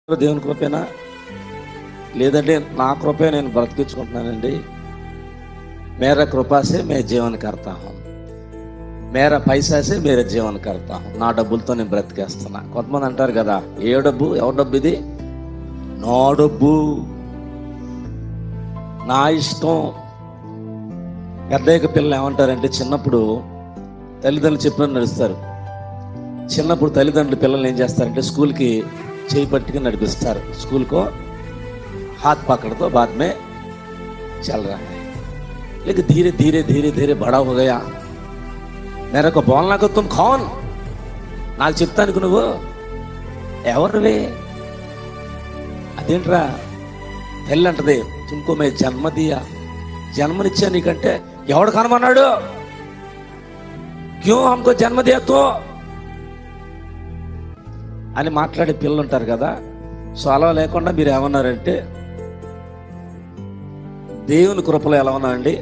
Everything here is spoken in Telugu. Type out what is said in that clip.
దేవుని కృపేనా, లేదంటే నా కృపే నేను బ్రతికించుకుంటున్నానండి. మేరా కృపాసే మే జీవన కర్తా హూं, మేరా పైసాసే మేరే జీవన కర్తా హూं. నా డబ్బులతో నేను బ్రతికేస్తున్నా. కొంతమంది అంటారు కదా, ఏ డబ్బు, ఎవరి డబ్బు ఇది? నా డబ్బు, నా ఇష్టం. పెద్దయ్యక పిల్లలు ఏమంటారంటే, చిన్నప్పుడు తల్లిదండ్రులు చెప్పినట్టు నడుస్తారు. చిన్నప్పుడు తల్లిదండ్రులు పిల్లల్ని ఏం చేస్తారంటే, స్కూల్కి చేయి పట్టుకుని నడిపిస్తారు. स्कूल को हाथ पकड़ दो, बाद में चल रहा है. लेकिन धीरे धीरे धीरे धीरे बड़ा हो गया. मेरे को बोलना को तुम कौन, నాకు చెప్తానికి నువ్వు ఎవరివే? అదేంట్రా తెల్లి అంటది, తుమ్కో మే జన్మదియా, జన్మనిచ్చా నీకంటే ఎవడు కనమన్నాడు? క్యూ హమ్కో జన్మ దియా తో అని మాట్లాడే పిల్లలు ఉంటారు కదా. సో అలా లేకుండా మీరు ఏమన్నారంటే, దేవుని కృపలో ఎలా ఉన్నారండి,